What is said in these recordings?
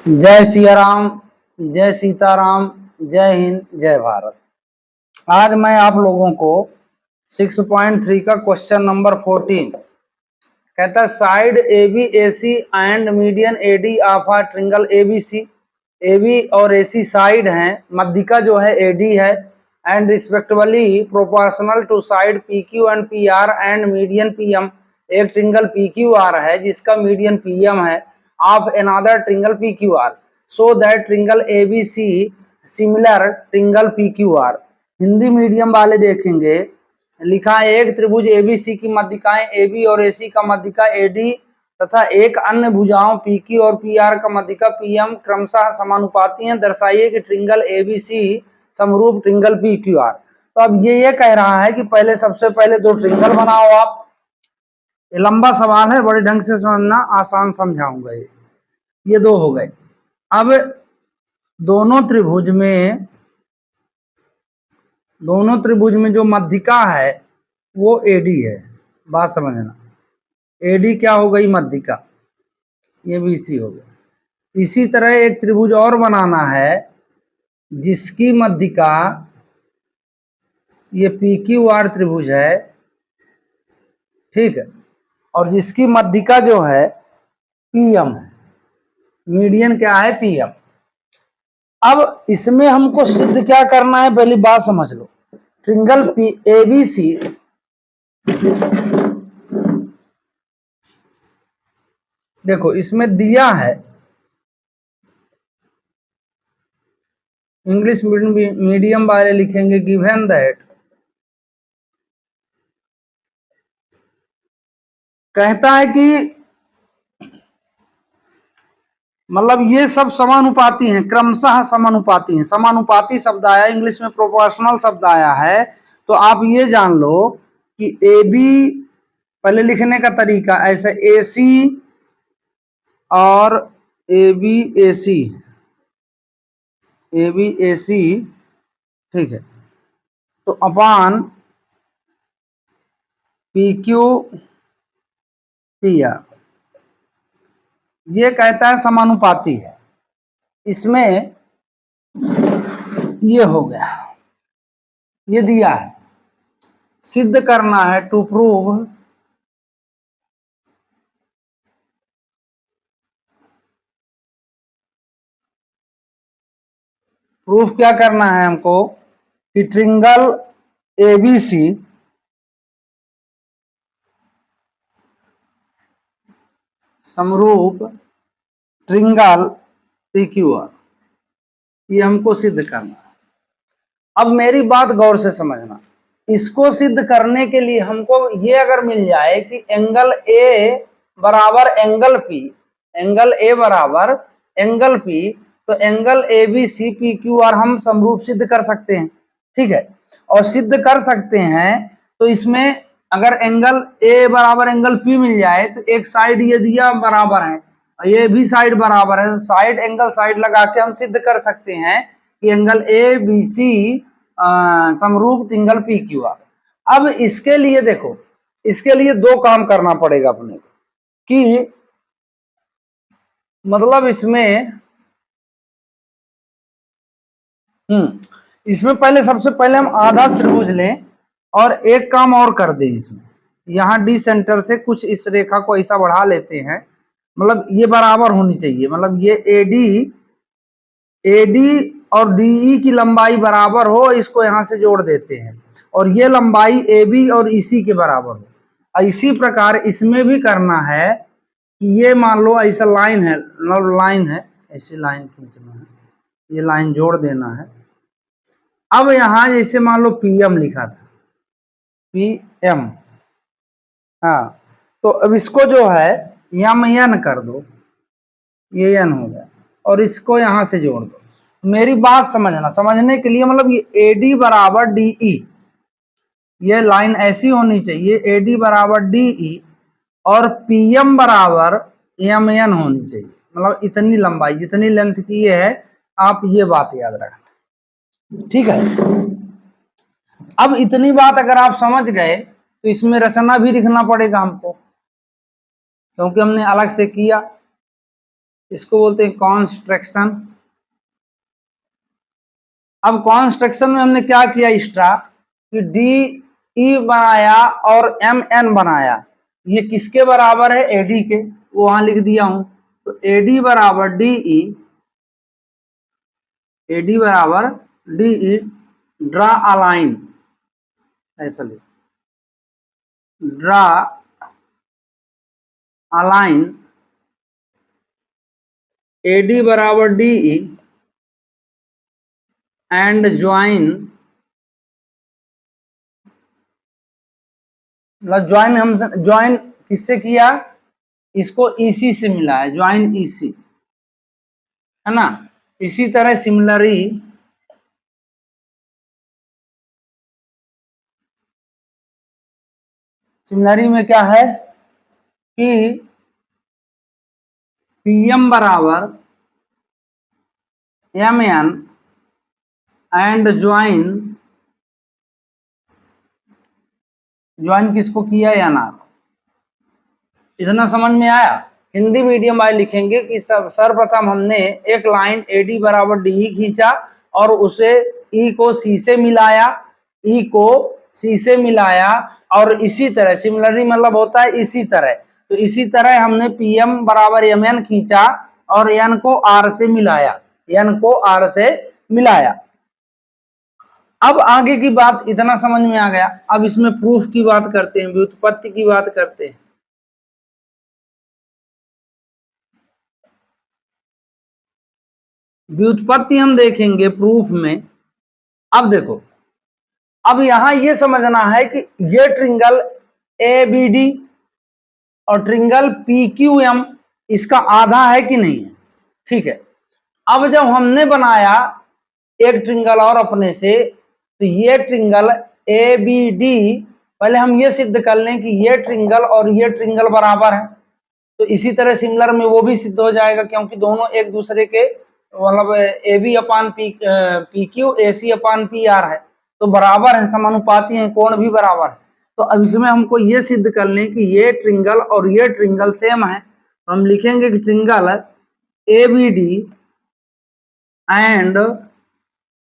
जय सिया राम, जय सीताराम, जय हिंद, जय भारत। आज मैं आप लोगों को 6.3 का क्वेश्चन नंबर 14 कहता है side A B A C and median A D of a triangle A B C. A B और ए सी साइड हैं, मध्यिका जो है ए डी है, and respectively proportional to side P Q and P R and median P M. एक triangle P Q R है जिसका median P M है of another triangle P Q R, so that triangle A B C similar triangle P Q are. Hindi medium वाले देखेंगे, लिखा है एक त्रिभुज एबीसी की मध्यिकाएं AB और AC का मध्यिका AD तथा एक अन्य भुजाओं PQ और PR का मध्यिका PM क्रमशः समानुपाती हैं। दर्शाइए कि ट्रिंगल ABC समरूप ट्रिंगल PQR। तो अब ये कह रहा है कि पहले सबसे पहले दो ट्रिंगल बनाओ आप। ये लंबा सवाल है, बड़े ढंग से समझना, आसान समझाऊंगा। ये दो हो गए। अब दोनों त्रिभुज में जो मध्यिका है वो AD है। बात समझना, AD क्या हो गई? मध्यिका। ये BC हो गया। इसी तरह एक त्रिभुज और बनाना है जिसकी मध्यिका ये PQR त्रिभुज है, ठीक है, और जिसकी मध्यिका जो है PM है। मीडियन क्या है? PM। अब इसमें हमको सिद्ध क्या करना है, पहली बात समझ लो। ट्रिंगल ABC देखो, इसमें दिया है, इंग्लिश मीडियम वाले लिखेंगे गिवन दैट, कहता है कि मतलब ये सब समानुपाती हैं, क्रमशः समानुपाती हैं। समानुपाती शब्द आया, इंग्लिश में प्रोपोर्शनल शब्द आया है। तो आप ये जान लो कि AB पहले लिखने का तरीका ऐसे AC और ABAC, ABAC, ठीक है, तो अपान PQPR, ये कहता है समानुपाती है। इसमें ये हो गया, ये दिया है, सिद्ध करना है टू प्रूव प्रूफ क्या करना है हमको कि ट्रिंगल ABC समरूप ट्रिंगल PQR, ये हमको सिद्ध करना है। अब मेरी बात गौर से समझना, इसको सिद्ध करने के लिए हमको ये अगर मिल जाए कि एंगल A बराबर एंगल P, एंगल A बराबर एंगल P, तो एंगल ABC PQR हम समरूप सिद्ध कर सकते हैं, ठीक है। और सिद्ध कर सकते हैं तो इसमें अगर एंगल A बराबर एंगल P मिल जाए तो एक साइड ये दिया बराबर है, ये भी साइड बराबर है, साइड एंगल साइड लगा के हम सिद्ध कर सकते हैं कि एंगल ABC समरूप ट्रिंगल PQR। अब इसके लिए देखो, इसके लिए दो काम करना पड़ेगा अपने को, कि मतलब इसमें पहले सबसे पहले हम आधा त्रिभुज लें और एक काम और कर दें। इसमें यहाँ डी सेंटर से कुछ इस रेखा को ऐसा बढ़ा लेते हैं, मतलब ये बराबर होनी चाहिए, मतलब ये AD और DE की लंबाई बराबर हो, इसको यहाँ से जोड़ देते हैं, और ये लंबाई AB और EC के बराबर हो। इसी प्रकार इसमें भी करना है कि ये मान लो ऐसा लाइन है, लाइन है, ऐसी लाइन खींचना है, ये लाइन जोड़ देना है। अब यहाँ जैसे मान लो PM लिखा था, PM, हाँ, तो अब इसको जो है यन कर दो, ये n हो गया, और इसको यहां से जोड़ दो। मेरी बात समझना, समझने के लिए मतलब ये AD बराबर DE, ये लाइन ऐसी होनी चाहिए, AD बराबर DE और PM बराबर MN होनी चाहिए, मतलब इतनी लंबाई जितनी लेंथ की ये है, आप ये बात याद रखना, ठीक है। अब इतनी बात अगर आप समझ गए तो इसमें रचना भी लिखना पड़ेगा हमको, क्योंकि हमने अलग से किया। इसको बोलते हैं कॉन्स्ट्रक्शन। अब कॉन्स्ट्रक्शन में हमने क्या किया एक्स्ट्रा कि डी ई बनाया और एम एन बनाया, ये किसके बराबर है, एडी के, वो वहां लिख दिया हूं। तो एडी बराबर डी ई, एडी बराबर D E, draw a line, ऐसा लिख, ड्रा अ लाइन एडी बराबर डी ई एंड ज्वाइन, मतलब ज्वाइन, हम ज्वाइन किससे किया, इसको ईसी से मिला है, ज्वाइन ईसी, है ना। इसी तरह सिमिलरली में क्या है कि पीएम बराबर M N and join, join किसको किया या ना, इतना समझ में आया। हिंदी मीडियम वाले लिखेंगे कि सर्वप्रथम हमने एक लाइन एडी बराबर डी खींचा और उसे ई को सी से मिलाया, ई को सी से मिलाया, और इसी तरह सिमिलरली मतलब होता है इसी तरह, तो इसी तरह हमने पीएम बराबर एम एन खींचा और एन को आर से मिलाया, एन को आर से मिलाया। अब आगे की बात इतना समझ में आ गया, अब इसमें प्रूफ की बात करते हैं, व्युत्पत्ति की बात करते हैं। व्युत्पत्ति हम देखेंगे प्रूफ में। अब देखो, अब यहां यह समझना है कि ये ट्रिंगल ए बी डी और ट्रिंगल पी क्यू एम इसका आधा है कि नहीं है, ठीक है। अब जब हमने बनाया एक ट्रिंगल और अपने से, तो ये ट्रिंगल ए बी डी, पहले हम ये सिद्ध कर लें कि ये ट्रिंगल और ये ट्रिंगल बराबर है, तो इसी तरह सिमिलर में वो भी सिद्ध हो जाएगा, क्योंकि दोनों एक दूसरे के मतलब A B upon P Q A C upon P R है, तो बराबर है, समानुपाती है, कोण भी बराबर है। तो अब इसमें हमको ये सिद्ध कर लें कि ये ट्रिंगल और ये ट्रिंगल सेम है, तो हम लिखेंगे कि triangle A B D and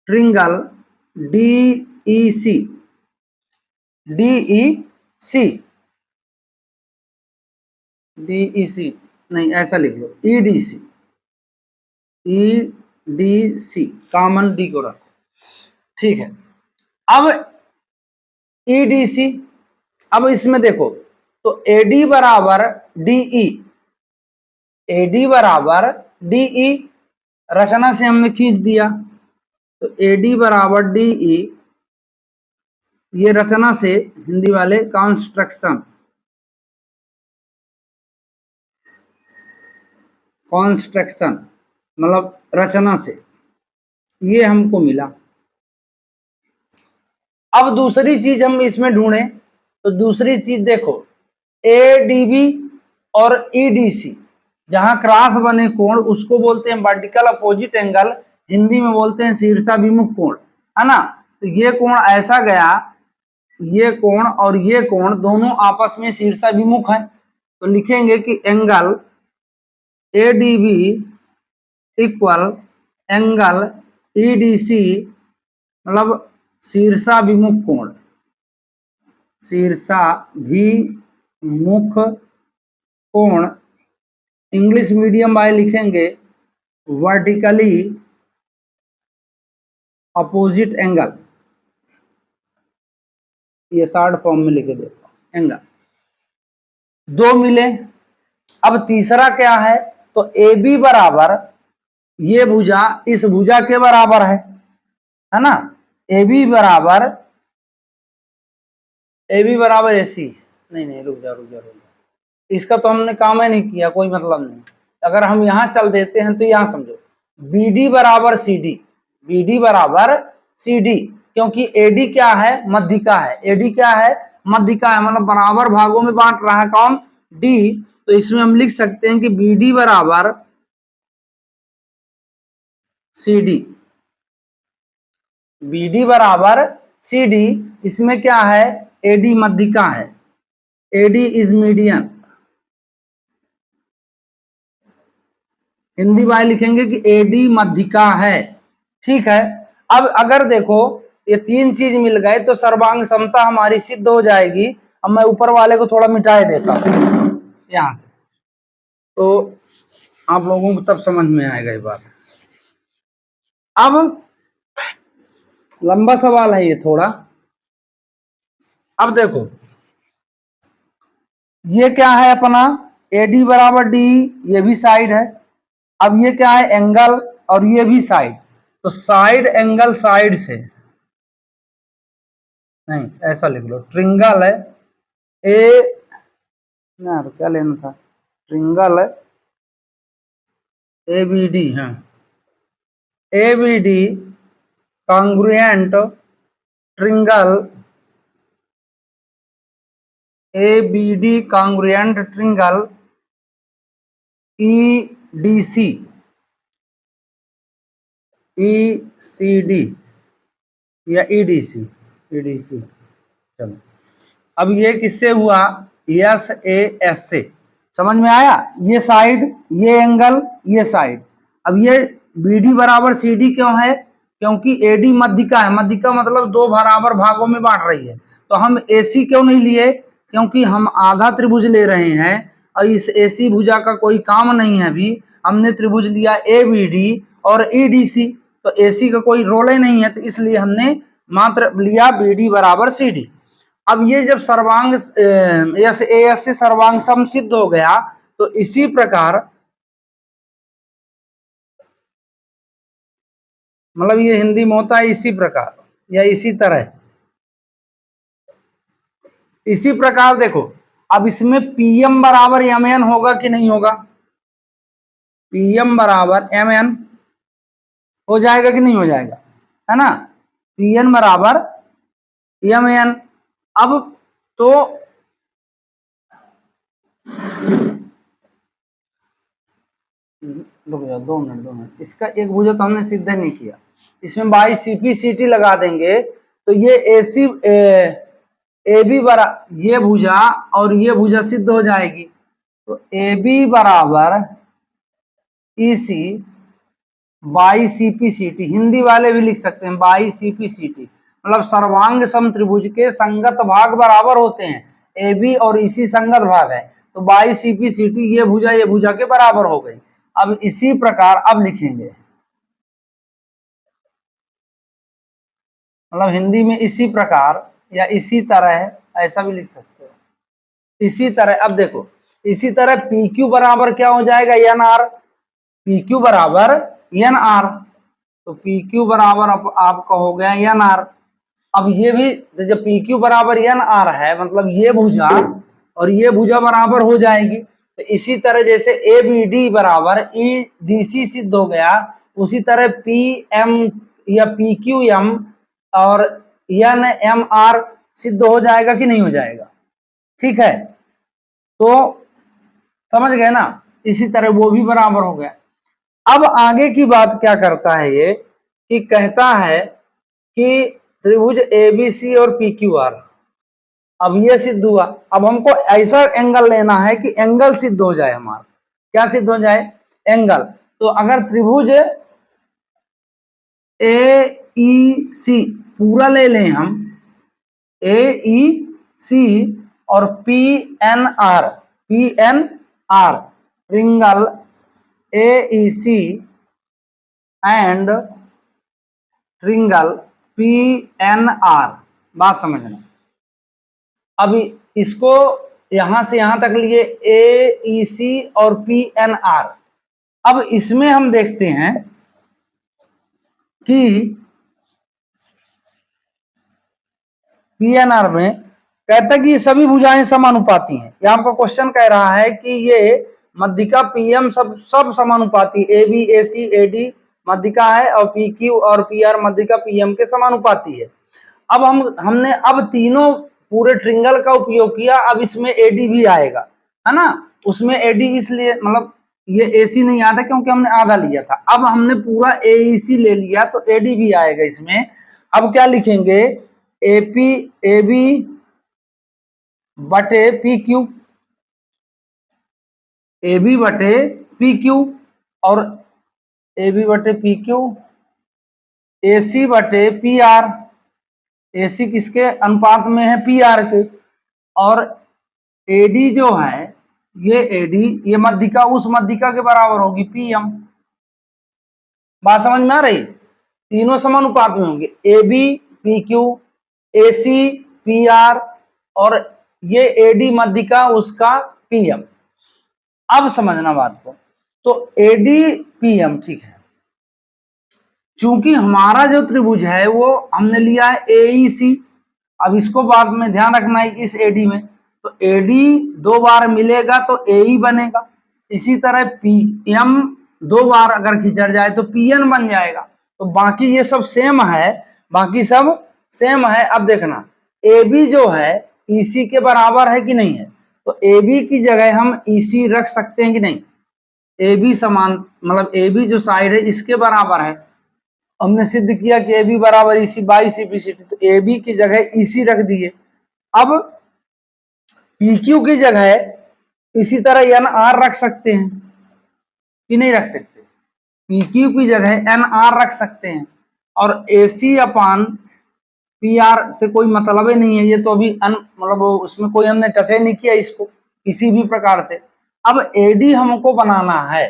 triangle D E C, D E C, D E C नहीं, ऐसा लिख लो E D C, E D C common D को रखो, ठीक है। अब ई डी सी, अब इसमें देखो, तो एडी बराबर डीई, एडी बराबर डीई, रचना से हमने खींच दिया, तो एडी बराबर डीई, ये रचना से हिंदी वाले कॉन्स्ट्रक्शन, कॉन्स्ट्रक्शन मतलब रचना से ये हमको मिला। अब दूसरी चीज हम इसमें ढूंढें, तो दूसरी चीज देखो, ए डी बी और ई डी सी, जहां क्रॉस बने कोण उसको बोलते हैं वर्टिकल अपोजिट एंगल, हिंदी में बोलते हैं शीर्षाभिमुख कोण, है ना। तो ये कोण ऐसा गया, ये कोण और ये कोण दोनों आपस में शीर्षाभिमुख है, तो लिखेंगे कि angle A D B equal angle E D C, मतलब शीर्षाभिमुख कोण, शीर्षाभिमुख कोण, इंग्लिश मीडियम वाले लिखेंगे वर्टिकली अपोजिट एंगल, ये शॉर्ट फॉर्म में लिखे देता हूं, एंगल दो मिले। अब तीसरा क्या है, तो ए बी बराबर ये भुजा इस भुजा के बराबर है ना, ए बी बराबर ए सी, नहीं रुक जा, इसका तो हमने काम ही नहीं किया, कोई मतलब नहीं। अगर हम यहां चल देते हैं तो यहां समझो, बी डी बराबर सी डी, बी डी बराबर सी डी, क्योंकि एडी क्या है, मध्यिका है, एडी क्या है, मध्यिका है, मतलब बराबर भागों में बांट रहा है कौन, डी। तो इसमें हम लिख सकते हैं कि बी डी बराबर सी डी, बी डी बराबर सी डी, इसमें क्या है, एडी मध्यिका है, एडी इज मीडियन, हिंदी वाले लिखेंगे कि एडी मध्यिका है। ठीक है, अब अगर देखो ये तीन चीज मिल गए तो सर्वांग समता हमारी सिद्ध हो जाएगी। अब मैं ऊपर वाले को थोड़ा मिटाए देता हूं यहां से, तो आप लोगों को तब समझ में आएगा ये बात। अब लंबा सवाल है ये थोड़ा। अब देखो ये क्या है अपना AD बराबर D, ये भी साइड है। अब ये क्या है एंगल और ये भी साइड, तो साइड एंगल साइड से, नहीं ऐसा लिख लो, ट्रिंगल है ए ना, तो क्या लेना था, ट्रिंगल है ABD, हाँ ABD congruent triangle, ABD congruent triangle EDC ECD या EDC। चलो अब ये किससे हुआ, SAS से, समझ में आया, ये साइड ये एंगल ये साइड। अब ये BD बराबर CD क्यों है, क्योंकि AD मध्यिका है, मध्यिका मतलब दो बराबर भागों में बांट रही है। तो हम AC क्यों नहीं लिए, क्योंकि हम आधा त्रिभुज ले रहे हैं और इस AC भुजा का कोई काम नहीं है। अभी हमने त्रिभुज लिया ABD और EDC, तो AC का कोई रोल ही नहीं है, तो इसलिए हमने मात्र लिया BD बराबर CD। अब ये जब सर्वांग SAS से सर्वांग सम सिद्ध हो गया, तो इसी प्रकार मतलब ये हिंदी में होता है इसी प्रकार या इसी तरह। इसी प्रकार देखो अब इसमें PM बराबर MN होगा कि नहीं होगा, PM बराबर MN हो जाएगा कि नहीं हो जाएगा, है ना, PN बराबर MN। अब तो रुक जाओ 2 मिनट, इसका एक भुजा तो हमने सिद्ध नहीं किया, इसमें बाई CP लगा देंगे तो ये AC AB बरा ये भुजा और ये भुजा सिद्ध हो जाएगी। तो AB बराबर EC बाई CP हिंदी वाले भी लिख सकते हैं बाई CP मतलब सर्वांग सम त्रिभुज के संगत भाग बराबर होते हैं, AB और EC संगत भाग है, तो बाई CP ये भुजा के बराबर हो गई। अब इसी प्रकार अब लिखेंगे, मतलब हिंदी में इसी प्रकार या इसी तरह ऐसा भी लिख सकते हो, इसी तरह। अब देखो इसी तरह PQ बराबर क्या हो जाएगा NR, PQ बराबर NR, तो PQ बराबर आपका हो गया NR। अब ये भी जब PQ बराबर NR है मतलब ये भुजा और ये भुजा बराबर हो जाएगी, तो इसी तरह जैसे ABD बराबर EDC सिद्ध हो गया, उसी तरह PM या PQM और NMR सिद्ध हो जाएगा कि नहीं हो जाएगा। ठीक है, तो समझ गए ना, इसी तरह वो भी बराबर हो गया। अब आगे की बात क्या करता है ये कि कहता है कि त्रिभुज ABC और PQR, अब ये सिद्ध हुआ, अब हमको ऐसा एंगल लेना है कि एंगल सिद्ध हो जाए हमारा, क्या सिद्ध हो जाए, एंगल। तो अगर त्रिभुज AEC पूरा ले लें हम, AEC और PNR triangle AEC and triangle PNR, बात समझना। अभी इसको यहां से यहां तक लिए AEC और PNR। अब इसमें हम देखते हैं कि PNR में कहता है कि ये सभी भुजाएं समानुपाती हैं। यहां आपका क्वेश्चन कह रहा है कि ये मध्यिका PM सब समानुपाती, AB AC AD मध्यिका है और PQ और PR मध्यिका PM के समानुपाती है। अब हमने अब तीनों पूरे ट्रिंगल का उपयोग किया, अब इसमें AD भी आएगा, है ना, उसमें AD इसलिए मतलब ये AC नहीं आता क्योंकि हमने आधा लिया था, अब हमने पूरा AEC ले लिया तो AD भी आएगा इसमें। अब क्या लिखेंगे, AB बटे PQ, AB बटे PQ, और ए बी बटे पी क्यू, ए सी बटे पी आर, ए सी किसके अनुपात में है, पी आर के, और ए डी जो है ये ए डी ये मध्यिका उस मध्यिका के बराबर होगी पी एम। बात समझ में आ रही, तीनों समानुपात में होंगे, A B P Q, A C P R, और ये ए डी मध्यिका उसका पी एम। अब समझना बात को, तो ए डी पी एम ठीक है, चूंकि हमारा जो त्रिभुज है वो हमने लिया है ए ई सी, अब इसको बाद में ध्यान रखना है इस एडी में, तो एडी दो बार मिलेगा तो ए ई बनेगा, इसी तरह पी एम दो बार अगर खिंचड़ जाए तो पी एन बन जाएगा। तो बाकी ये सब सेम है, बाकी सब सेम है। अब देखना ए बी जो है ई सी के बराबर है कि नहीं है, तो ए बी की जगह हम ई सी रख सकते हैं कि नहीं, ए बी समान मतलब ए बी जो साइड है इसके बराबर है, हमने सिद्ध किया कि ए बी बराबर E C by C P C T, तो ए बी की जगह ई सी रख दिए। अब पी क्यू की जगह इसी तरह एन आर रख सकते हैं कि नहीं रख सकते, पी क्यू की जगह एन आर रख सकते हैं, और A C upon P are से कोई मतलब ही नहीं है, ये तो अभी मतलब उसमें कोई हमने टच ही नहीं किया इसको किसी भी प्रकार से। अब एडी हमको बनाना है,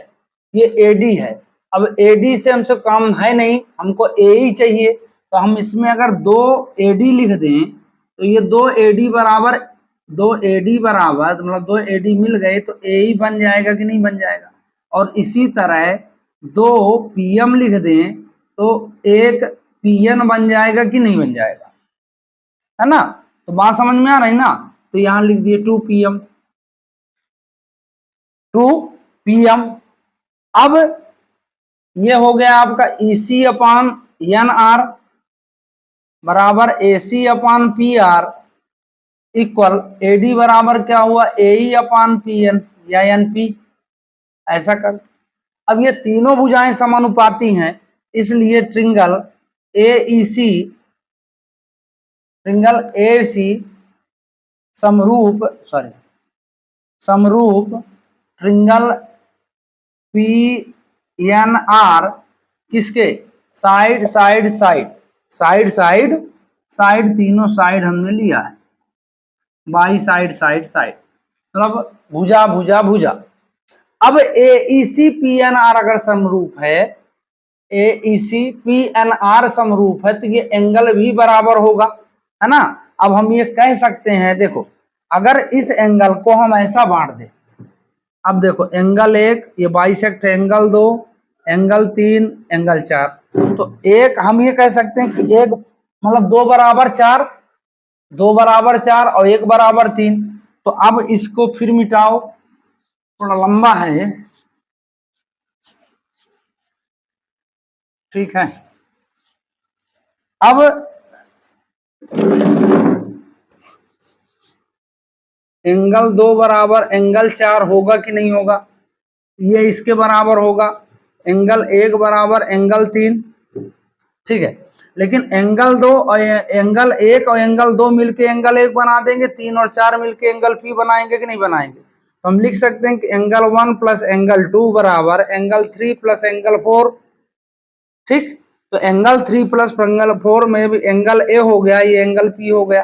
ये एडी है, अब एडी से हमसे काम है नहीं, हमको ए ही चाहिए, तो हम इसमें अगर दो एडी लिख दें तो ये दो एडी बराबर मतलब दो एडी मिल गए तो ए ही बन जाएगा कि नहीं बन जाएगा, और इसी तरह दो पीएम लिख दें तो एक पीएन बन जाएगा कि नहीं बन जाएगा, है ना। तो बात समझ में आ रही ना, तो यहां लिख दिए 2 पीएम। अब ये हो गया आपका ईसी अपान एन आर बराबर ए C upon P are equal AD बराबर क्या हुआ ए ई अपान पी एन या एन पी, ऐसा कर। अब ये तीनों भुजाएं समानुपाती हैं, इसलिए ट्रिंगल ए सी समरूप ट्रिंगल पी एन आर किसके साइड तीनों साइड हमने लिया है, बाई साइड मतलब भुजा भुजा भुजा। अब ए ई सी पी एन आर अगर समरूप है, ए ई सी पी एन आर समरूप है तो ये एंगल भी बराबर होगा, है ना। अब हम ये कह सकते हैं, देखो अगर इस एंगल को हम ऐसा बांट दें, अब देखो एंगल एक ये बाइसेक्ट एंगल दो, एंगल तीन, एंगल चार, तो एक हम ये कह सकते हैं कि एक मतलब दो बराबर चार और एक बराबर तीन। तो अब इसको फिर मिटाओ, थोड़ा लंबा है ये, ठीक है। अब एंगल दो बराबर एंगल चार होगा कि नहीं होगा, ये इसके बराबर होगा, एंगल एक बराबर एंगल तीन, ठीक है। लेकिन एंगल दो और एंगल एक और एंगल दो मिलके एंगल एक बना देंगे, तीन और चार मिलके एंगल पी बनाएंगे कि नहीं बनाएंगे। तो हम लिख सकते हैं कि एंगल 1 प्लस एंगल 2 बराबर एंगल 3 प्लस एंगल 4, ठीक। तो एंगल 3 प्लस एंगल 4 में भी एंगल ए हो गया, ये एंगल पी हो गया,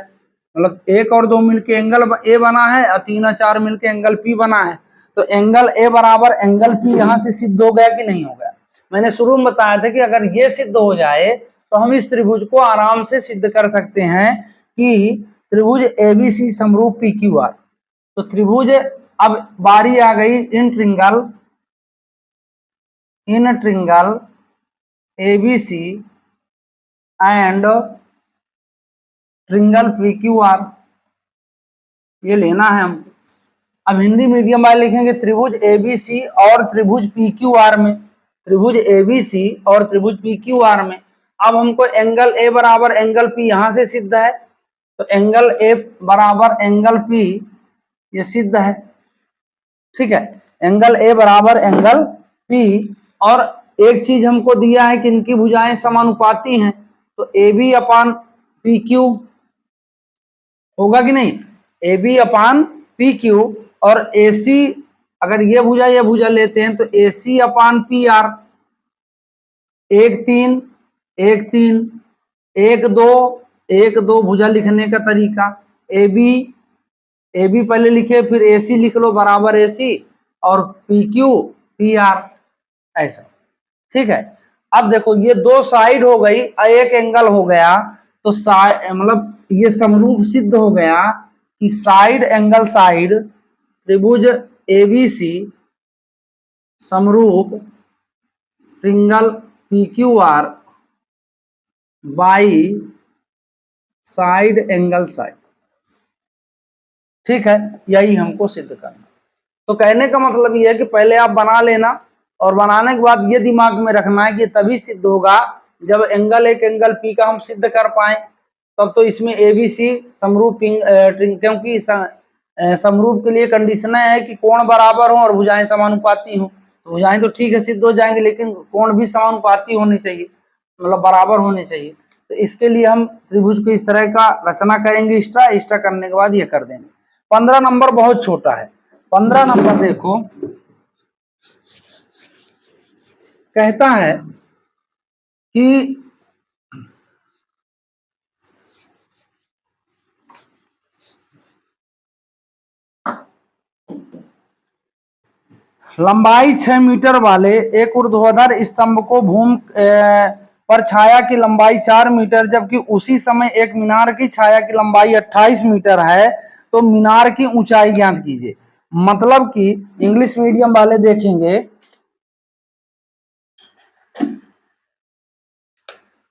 मतलब एक और दो मिलके एंगल ए बना है और तीन और चार मिलके एंगल पी बना है। तो एंगल ए बराबर एंगल पी यहां से सिद्ध हो गया कि नहीं हो गया। मैंने शुरू में बताया था कि अगर ये सिद्ध हो जाए तो हम इस त्रिभुज को आराम से सिद्ध कर सकते हैं कि त्रिभुज एबीसी समरूप पी क्यू आर। तो त्रिभुज, अब बारी आ गई in triangle ABC and triangle P Q R, ये लेना है हमको। अब हिंदी मीडियम वाले लिखेंगे त्रिभुज एबीसी और त्रिभुज पी क्यू आर में, त्रिभुज एबीसी और त्रिभुज पी क्यू आर में। अब हमको एंगल ए बराबर एंगल पी यहां से सिद्ध है, तो एंगल ए बराबर एंगल पी ये सिद्ध है, ठीक है। एंगल ए बराबर एंगल पी, और एक चीज हमको दिया है कि इनकी भुजाएं समानुपाती हैं, तो A B upon P Q होगा कि नहीं, A B upon P Q, और ए सी अगर ये भुजा लेते हैं तो AC अपान PR, 1 3 1 3 1 2 1 2 भुजा लिखने का तरीका, AB पहले लिखे फिर AC लिख लो बराबर AC और PQ PR, ऐसा। ठीक है, अब देखो ये दो साइड हो गई, एक एंगल हो गया, तो मतलब ये समरूप सिद्ध हो गया कि साइड एंगल साइड त्रिभुज ABC समरूप triangle PQR by side angle side. ठीक है, यही हमको सिद्ध करना। तो कहने का मतलब ये है कि पहले आप बना लेना और बनाने के बाद ये दिमाग में रखना है कि तभी सिद्ध होगा जब एक एंगल P का हम सिद्ध कर पाए, तब तो इसमें ABC समरूप क्योंकि समरूप के लिए कंडीशन है कि कोण बराबर हो और भुजाएं समानुपाती हो। तो भुजाएं तो ठीक है सिद्ध हो जाएंगे, लेकिन कोण भी समानुपाती होनी चाहिए, मतलब बराबर होने चाहिए। तो इसके लिए हम त्रिभुज को इस तरह का रचना करेंगे, एक्स्ट्रा करने के बाद ये कर देंगे। 15 नंबर बहुत छोटा है। 15 नंबर देखो, कहता है कि लंबाई 6 मीटर वाले एक ऊर्ध्वाधर स्तंभ को भूमि पर छाया की लंबाई 4 मीटर, जबकि उसी समय एक मीनार की छाया की लंबाई 28 मीटर है, तो मीनार की ऊंचाई ज्ञात कीजिए। मतलब कि इंग्लिश मीडियम वाले देखेंगे,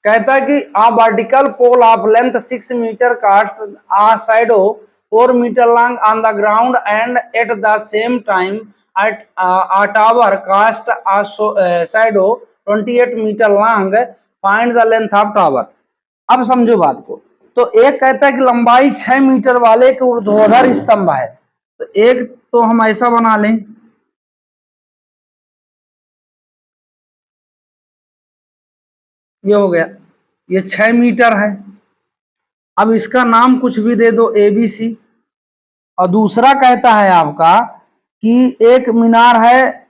कहता है कि a vertical pole of length 6 meter casts a shadow 4 meter long on the ground, and at the same time a tower cast a shadow 28 meter long. Find the length of tower. अब समझो बात को। तो एक कहता है कि लंबाई 6 मीटर वाले एक ऊर्ध्वाधर स्तंभ है, तो एक तो हम ऐसा बना लें, ये हो गया, ये 6 मीटर है। अब इसका नाम कुछ भी दे दो ABC। और दूसरा कहता है आपका कि एक मीनार है,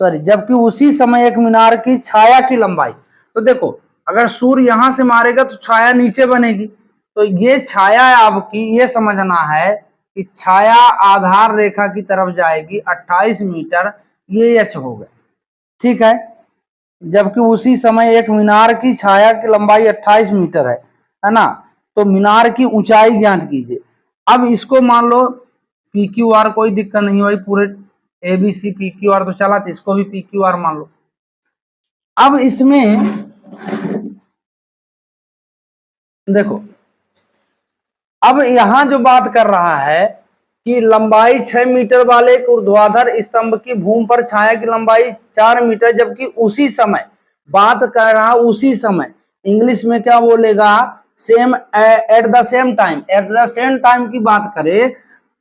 सॉरी, जबकि उसी समय एक मीनार की छाया की लंबाई। तो देखो, अगर सूर्य यहां से मारेगा तो छाया नीचे बनेगी, तो ये छाया आपकी, ये समझना है कि छाया आधार रेखा की तरफ जाएगी 28 मीटर, ये H हो गया। ठीक है, जबकि उसी समय एक मीनार की छाया की लंबाई 28 मीटर है ना। तो मीनार की ऊंचाई ज्ञात कीजिए। अब इसको मान लो PQR, कोई दिक्कत नहीं भाई, पूरे ABC PQR तो चला, तो इसको भी PQR मान लो। अब इसमें देखो, अब यहां जो बात कर रहा है कि लंबाई 6 मीटर वाले ऊर्ध्वाधर स्तंभ की भूमि पर छाया की लंबाई 4 मीटर, जबकि उसी समय बात कर रहा, उसी समय इंग्लिश में क्या बोलेगा, same, at the same time. At the same time की बात करें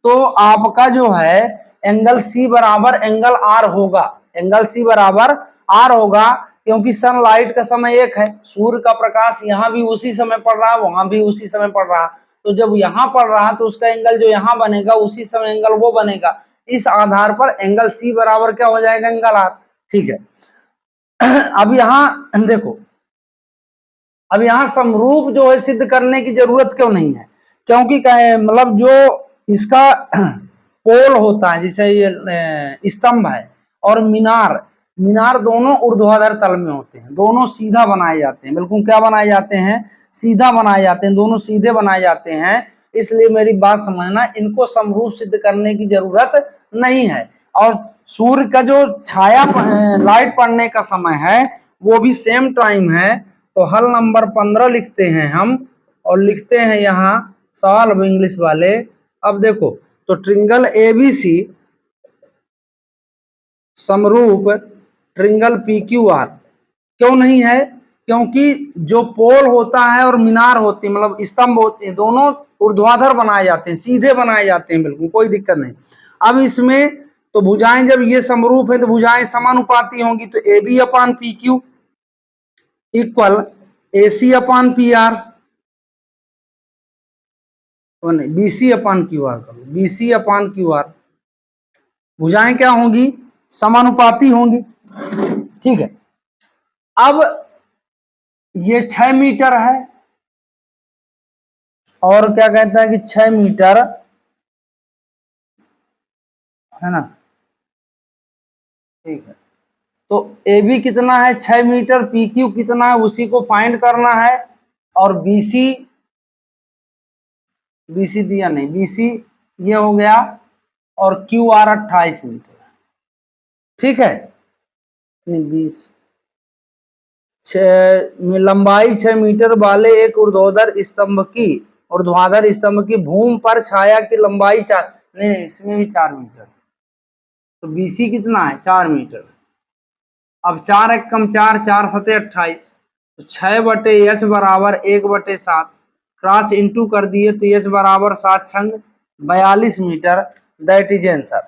तो आपका जो है एंगल C बराबर एंगल R होगा। एंगल C बराबर R होगा, क्योंकि सनलाइट का समय एक है, सूर्य का प्रकाश यहाँ भी उसी समय पड़ रहा है, वहां भी उसी समय पड़ रहा है। तो जब यहाँ पड़ रहा है तो उसका एंगल जो यहाँ बनेगा उसी समय एंगल वो बनेगा। इस आधार पर एंगल C बराबर क्या हो जाएगा, एंगल R। ठीक है, अब यहाँ देखो, अब यहाँ समरूप जो है सिद्ध करने की जरूरत क्यों नहीं है, क्योंकि मतलब जो इसका पोल होता है, जैसे ये स्तंभ है और मीनार, मीनार दोनों ऊर्ध्वाधर तल में होते हैं, दोनों सीधा बनाए जाते हैं, बिल्कुल क्या बनाए जाते हैं, सीधा बनाए जाते हैं, दोनों सीधे बनाए जाते हैं। इसलिए मेरी बात समझना, इनको समरूप सिद्ध करने की जरूरत नहीं है। और सूर्य का जो छाया लाइट पड़ने का समय है वो भी सेम टाइम है। तो हल नंबर 15 लिखते हैं हम, और लिखते हैं यहाँ सॉल्व इंग्लिश वाले। अब देखो, तो ट्रिंगल ABC समरूप ट्रिंगल PQR क्यों नहीं है, क्योंकि जो पोल होता है और मीनार होती है, मतलब स्तंभ होते हैं, दोनों ऊर्ध्वाधर बनाए जाते हैं, सीधे बनाए जाते हैं, बिल्कुल कोई दिक्कत नहीं। अब इसमें तो भुजाएं जब ये समरूप है तो भुजाएं समानुपाती होंगी, तो AB अपान PQ इक्वल AC अपान PR, नहीं BC अपान QR करो, BC अपान QR भुजाएं क्या होंगी, समानुपाती होंगी। ठीक है, अब ये 6 मीटर है और क्या कहता है कि 6 मीटर है ना। ठीक है, तो ए बी कितना है 6 मीटर, पी क्यू कितना है उसी को फाइंड करना है, और बीसी, बीसी दिया नहीं, बीसी ये हो गया, और क्यू आर 28 मीटर। ठीक है, नहीं 20, लंबाई 6 मीटर वाले एक ऊर्ध्वाधर स्तंभ की भूमि पर छाया की लंबाई 4, नहीं इसमें भी 4 मीटर, तो बीसी कितना है 4 मीटर। अब 4 एक कम 4, 4 सते 28, तो 6/h बराबर 1/7, क्रॉस इंटू कर दिए तो h बराबर 7 छंग 42 मीटर, दैट इज आंसर।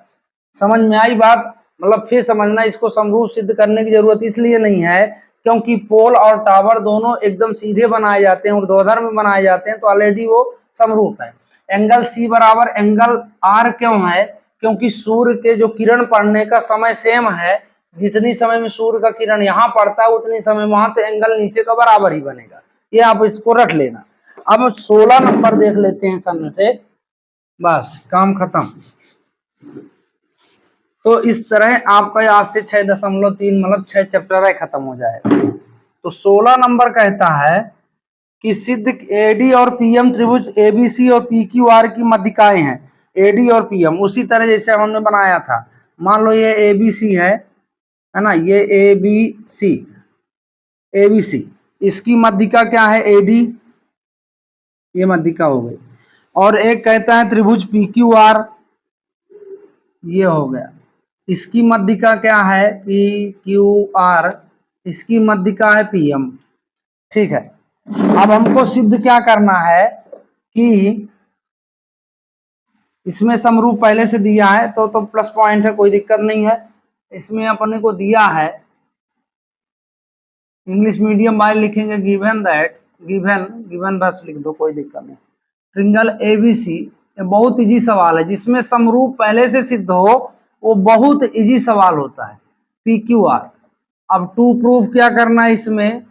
समझ में आई बात? मतलब फिर समझना, इसको समरूप सिद्ध करने की जरूरत इसलिए नहीं है क्योंकि पोल और टावर दोनों एकदम सीधे बनाए जाते हैं, ऊर्ध्वाधर में बनाए जाते हैं, तो ऑलरेडी वो समरूप है। एंगल सी बराबर एंगल आर क्यों है? क्योंकि सूर्य के जो किरण पड़ने का समय सेम है, जितनी समय में सूर्य का किरण यहाँ पड़ता है उतनी समय वहां, तो एंगल नीचे का बराबर ही बनेगा। ये आप इसको रख लेना। अब 16 नंबर देख लेते हैं सन से, बस काम खत्म। तो इस तरह आपका आज से 6.3 मतलब 6 चैप्टर है, खत्म हो जाएगा। तो 16 नंबर कहता है कि सिद्ध एडी और पीएम त्रिभुज एबीसी और पीक्यूआर की मध्यिकाएं हैं। एडी और पीएम उसी तरह जैसे हमने बनाया था, मान लो ये एबीसी है ना, ये एबीसी, एबीसी, इसकी मध्यिका क्या है एडी, ये मध्यिका हो गई। और एक कहता है त्रिभुज पीक्यूआर, ये हो गया, इसकी मध्यिका क्या है पी क्यू आर, इसकी मध्यिका है पीएम। ठीक है, अब हमको सिद्ध क्या करना है कि इसमें समरूप पहले से दिया है तो प्लस पॉइंट है, कोई दिक्कत नहीं है। इसमें अपने को दिया है, इंग्लिश मीडियम वाले लिखेंगे गिवन दैट, गिवन बस लिख दो, कोई दिक्कत नहीं। ट्रिंगल एबीसी, ये बहुत इजी सवाल है, जिसमें समरूप पहले से सिद्ध हो वो बहुत इजी सवाल होता है। पी क्यू आर, अब टू प्रूफ क्या करना है, इसमें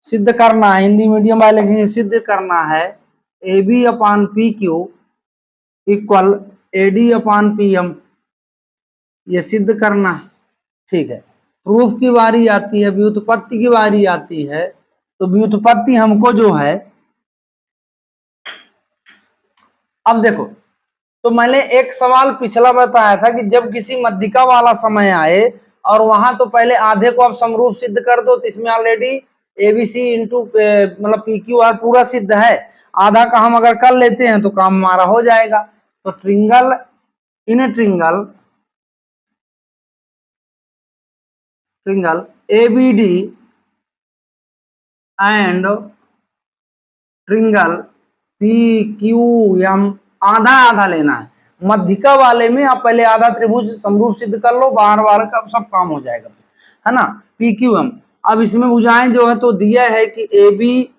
सिद्ध करना है, हिंदी मीडियम वाले लिखेंगे सिद्ध करना है A B upon P Q equal A D upon P M, ये सिद्ध करना है। ठीक है, प्रूफ की बारी आती है, व्युत्पत्ति की बारी आती है। तो व्युत्पत्ति हमको जो है, अब देखो, तो मैंने एक सवाल पिछला बताया था कि जब किसी मध्यिका वाला समय आए और वहां तो पहले आधे को आप समरूप सिद्ध कर दो, तो इसमें ऑलरेडी एबीसी इंटू मतलब पी क्यू आर पूरा सिद्ध है, आधा का हम अगर कर लेते हैं तो काम हमारा हो जाएगा। तो ट्रिंगल इन triangle ABD and triangle P Q M, आधा आधा लेना है। मध्यिका वाले में आप पहले आधा त्रिभुज समरूप सिद्ध कर लो, बाहर वाले का सब काम हो जाएगा, है ना। पी क्यू एम, अब इसमें भुजाएं जो है तो दिया है कि A B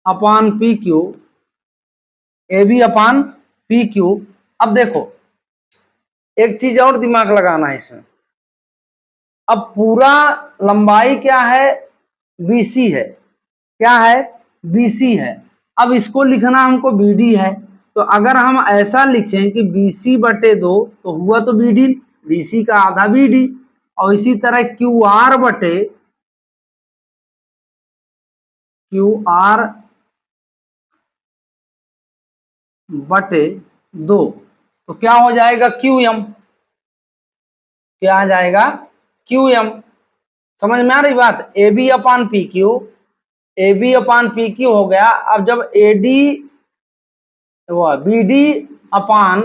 upon P Q, A B upon P Q. अब देखो एक चीज और दिमाग लगाना है इसमें, अब पूरा लंबाई क्या है बीसी है, क्या है बीसी है। अब इसको लिखना हमको बीडी है, तो अगर हम ऐसा लिखें कि BC/2 तो हुआ तो बीडी, BC का आधा बीडी, और इसी तरह QR/2 तो क्या हो जाएगा QM, क्या आ जाएगा QM। समझ में आ रही बात? AB अपान पी क्यू, AB अपान पी क्यू हो गया। अब जब AD BD अपान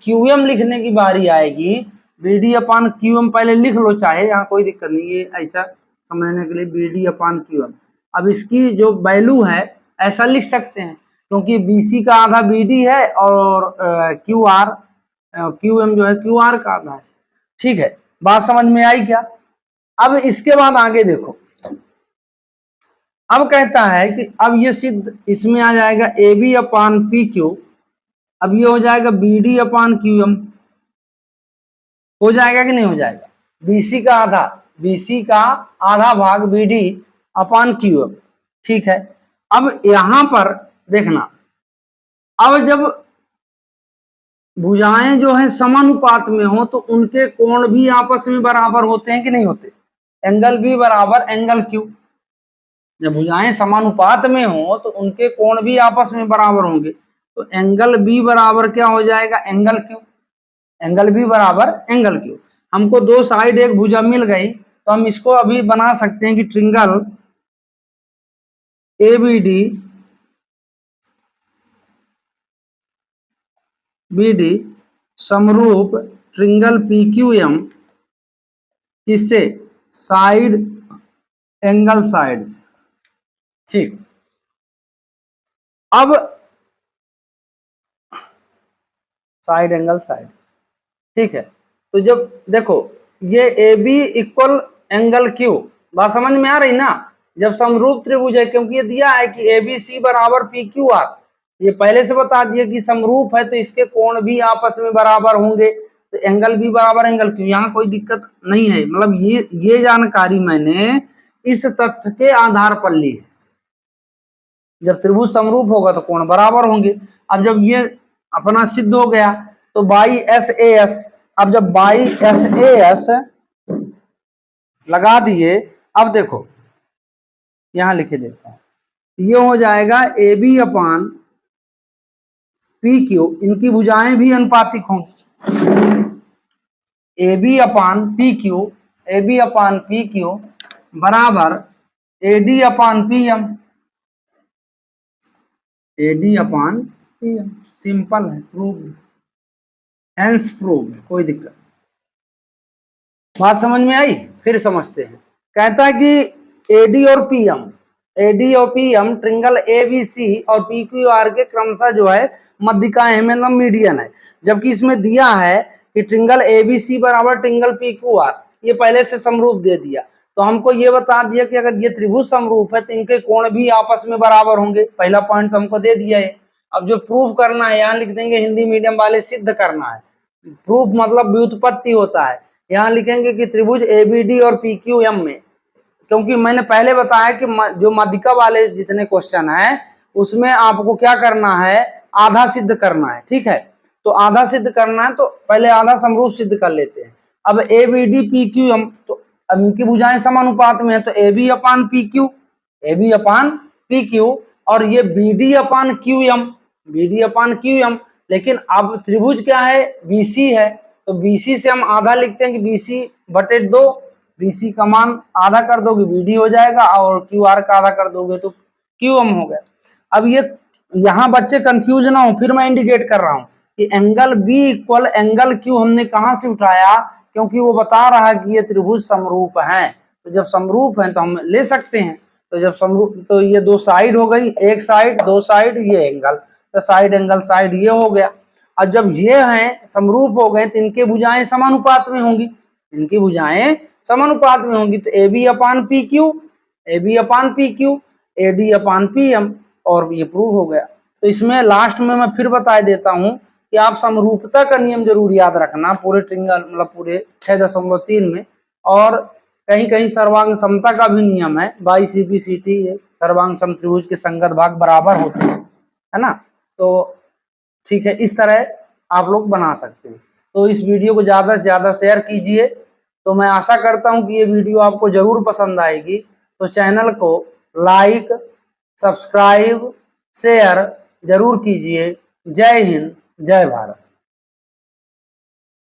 QM लिखने की बारी आएगी, BD अपान QM पहले लिख लो, चाहे यहाँ कोई दिक्कत नहीं, ये ऐसा समझने के लिए BD अपान QM। अब इसकी जो वैल्यू है ऐसा लिख सकते हैं, क्योंकि BC का आधा BD है और QM जो है QR का आधा है। ठीक है, बात समझ में आई क्या? अब इसके बाद आगे देखो, अब कहता है कि अब ये सिद्ध इसमें आ जाएगा AB अपान पी क्यू अब ये हो जाएगा BD अपान QM, हो जाएगा कि नहीं हो जाएगा? BC का आधा, BC का आधा भाग BD अपान QM, ठीक है। अब यहां पर देखना, अब जब भुजाएं जो है समानुपात में हो तो उनके कोण भी आपस में बराबर होते हैं कि नहीं होते? एंगल B बराबर एंगल Q। जब भुजाएं समानुपात में हो तो उनके कोण भी आपस में बराबर होंगे, तो एंगल B बराबर क्या हो जाएगा? Angle Q। एंगल B बराबर एंगल Q। हमको दो साइड एक भुजा मिल गई, तो हम इसको अभी बना सकते हैं कि ट्रिंगल ABD BD समरूप ट्रिंगल PQM किससे? साइड एंगल साइड से, ठीक। अब साइड एंगल साइड, ठीक है। तो जब देखो ये AB इक्वल एंगल Q, बात समझ में आ रही ना? जब समरूप त्रिभुज है, क्योंकि ये दिया है कि ABC बराबर PQR, ये पहले से बता दिया कि समरूप है तो इसके कोण भी आपस में बराबर होंगे, तो एंगल B बराबर एंगल Q, यहाँ कोई दिक्कत नहीं है। मतलब ये जानकारी मैंने इस तथ्य के आधार पर ली है, जब त्रिभुज समरूप होगा तो कोण बराबर होंगे। अब जब ये अपना सिद्ध हो गया तो बाई SAS, अब जब बाई SAS लगा दिए, अब देखो यहां लिखे देता हूं, ये हो जाएगा AB अपान PQ, इनकी भुजाएं भी अनुपातिक होंगी। AB अपान PQ, AB अपान PQ बराबर AD अपान PM, AD अपान PM। सिंपल है, प्रूव, हेंस प्रूव, कोई दिक्कत। बात समझ में आई? फिर समझते हैं। कहता है कि AD और PM, AD और PM ट्रिंगल ABC और PQR के क्रमशः जो है मध्यिकाएं हैं, मतलब मीडियन है। जबकि इसमें दिया है कि ट्रिंगल ABC बराबर ट्रिंगल PQR, ये पहले से समरूप दे दिया, तो हमको ये बता दिया कि अगर ये त्रिभुज समरूप है तो इनके कोण भी आपस में बराबर होंगे। पहला पॉइंट तो हमको दे दिया है। अब जो प्रूफ करना है यहाँ लिख देंगे, हिंदी मीडियम वाले, सिद्ध करना है। प्रूफ मतलब व्युत्पत्ति होता है। यहाँ लिखेंगे कि त्रिभुज ABD और PQM में, क्योंकि मैंने पहले बताया कि जो माध्यिका वाले जितने क्वेश्चन है उसमें आपको क्या करना है? आधा सिद्ध करना है, ठीक है। तो आधा सिद्ध करना है तो पहले आधा समरूप सिद्ध कर लेते हैं। अब ABD PQM, तो अब इनकी भुजाएं समानुपात में है, तो AB अपान PQ, AB अपान PQ, और ये BD अपान QM, BD अपान QM। लेकिन अब त्रिभुज क्या है? BC है, तो BC से हम आधा लिखते हैं कि BC बटे 2, BC का मान आधा कर दोगे BD हो जाएगा, और QR का आधा कर दोगे तो QM हो गया। अब ये यहाँ बच्चे कंफ्यूज ना हो, फिर मैं इंडिकेट कर रहा हूँ कि angle B equal angle Q हमने कहाँ से उठाया, क्योंकि वो बता रहा है कि ये त्रिभुज समरूप है, तो जब समरूप है तो हम ले सकते हैं। तो जब समरूप, तो ये दो साइड हो गई, एक साइड, दो साइड, ये एंगल, तो साइड एंगल साइड ये हो गया। और जब ये हैं समरूप हो गए तो इनके भुजाएं समानुपात में होंगी, इनकी भुजाएं समानुपात में होंगी, तो AB अपान PQ, AB अपान PQ, AD अपान PM, और ये प्रूव हो गया। तो इसमें लास्ट में मैं फिर बता देता हूं कि आप समरूपता का नियम जरूर याद रखना पूरे ट्रिंगल, मतलब पूरे 6.3 में, और कहीं कहीं सर्वांग समता का भी नियम है, बाई CPCT, सर्वांग सम त्रिभुज के संगत भाग बराबर होते हैं, है ना? तो ठीक है, इस तरह आप लोग बना सकते हैं। तो इस वीडियो को ज़्यादा से ज़्यादा शेयर कीजिए। तो मैं आशा करता हूं कि ये वीडियो आपको ज़रूर पसंद आएगी। तो चैनल को लाइक, सब्सक्राइब, शेयर जरूर कीजिए। जय हिंद, जय भारत।